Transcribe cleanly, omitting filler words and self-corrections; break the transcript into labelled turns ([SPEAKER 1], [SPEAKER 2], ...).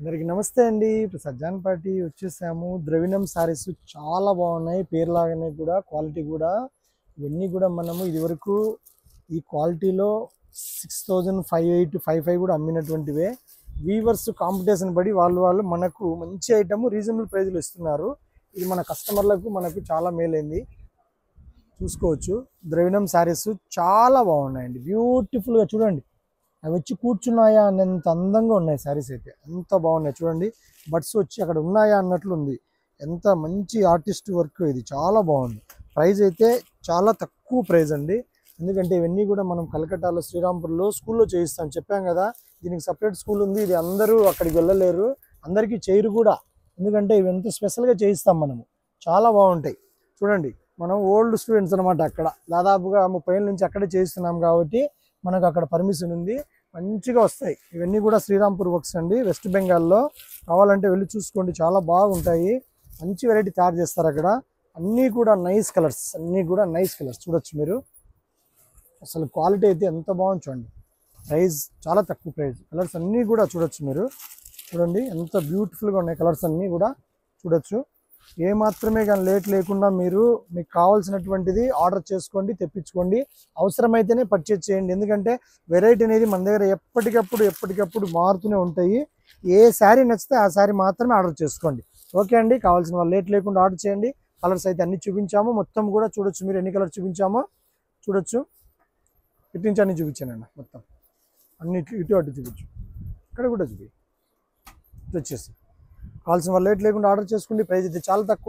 [SPEAKER 1] అందరికి నమస్తే అండి. ఇప్పుడు సజ్జాన్ పార్టీ వచ్చేసాము. ద్రవిణం సారీస్ చాలా బాగున్నాయి. పేరులాగానే కూడా క్వాలిటీ కూడా ఇవన్నీ కూడా మనము ఇదివరకు ఈ క్వాలిటీలో 6,585 కూడా అమ్మినటువంటివే. వీవర్స్ కాంపిటీషన్ పడి వాళ్ళు మనకు మంచి ఐటమ్ రీజనబుల్ ప్రైస్లో ఇస్తున్నారు. ఇది మన కస్టమర్లకు మనకు చాలా మేలైంది. చూసుకోవచ్చు. ద్రవిణం సారీస్ చాలా బాగున్నాయండి. బ్యూటిఫుల్గా చూడండి. అవి వచ్చి కూర్చున్నాయా అన్నంత అందంగా ఉన్నాయి శారీస్ అయితే. ఎంత బాగున్నాయి చూడండి. బడ్స్ వచ్చి అక్కడ ఉన్నాయా అన్నట్లు ఉంది. ఎంత మంచి ఆర్టిస్ట్ వర్క్ ఇది. చాలా బాగుంది. ప్రైస్ అయితే చాలా తక్కువ ప్రైస్ అండి. ఎందుకంటే ఇవన్నీ కూడా మనం కలకట్టాలో శ్రీరాంపూర్లో స్కూల్లో చేయిస్తాం. చెప్పాం కదా, దీనికి సపరేట్ స్కూల్ ఉంది. ఇది అందరూ అక్కడికి వెళ్ళలేరు, అందరికీ చేయరు కూడా. ఎందుకంటే ఇవి ఎంత స్పెషల్గా చేయిస్తాం మనము. చాలా బాగుంటాయి చూడండి. మనం ఓల్డ్ స్టూడెంట్స్ అనమాట. అక్కడ దాదాపుగా 30 ఏళ్ళ నుంచి అక్కడే చేయిస్తున్నాం కాబట్టి మనకు అక్కడ పర్మిషన్ ఉంది. మంచిగా వస్తాయి. ఇవన్నీ కూడా శ్రీరాంపూర్ వర్క్స్ అండి, వెస్ట్ బెంగాల్లో. కావాలంటే వెళ్ళి చూసుకోండి, చాలా బాగుంటాయి. మంచి వెరైటీ తయారు చేస్తారు అక్కడ. అన్నీ కూడా నైస్ కలర్స్, అన్నీ కూడా నైస్ కలర్స్ చూడొచ్చు మీరు. అసలు క్వాలిటీ అయితే ఎంత బాగుంది చూడండి. ప్రైస్ చాలా తక్కువ ప్రైస్. కలర్స్ అన్నీ కూడా చూడొచ్చు మీరు. చూడండి ఎంత బ్యూటిఫుల్గా ఉన్నాయి కలర్స్ అన్నీ కూడా చూడొచ్చు. ఏ మాత్రమే కానీ లేట్ లేకుండా మీరు మీకు కావాల్సినటువంటిది ఆర్డర్ చేసుకోండి, తెప్పించుకోండి. అవసరమైతేనే పర్చేజ్ చేయండి. ఎందుకంటే వెరైటీ అనేది మన దగ్గర ఎప్పటికప్పుడు మారుతూనే ఉంటాయి. ఏ శారీ నచ్చితే ఆ శారీ మాత్రమే ఆర్డర్ చేసుకోండి. ఓకే అండి. కావాల్సిన వాళ్ళు లేట్ లేకుండా ఆర్డర్ చేయండి. కలర్స్ అయితే అన్ని చూపించాము. మొత్తం కూడా చూడొచ్చు మీరు. ఎన్ని కలర్స్ చూపించామో చూడొచ్చు. ఇటు నుంచి అన్ని చూపించానండి. మొత్తం అన్ని ఇటు అటు చూపించు. ఇక్కడ కూడా చూపి. ఇటు వచ్చేసి కావాల్సిన వాళ్ళు లేట్ లేకుండా ఆర్డర్ చేసుకోండి. ప్రైస్ అయితే చాలా తక్కువ.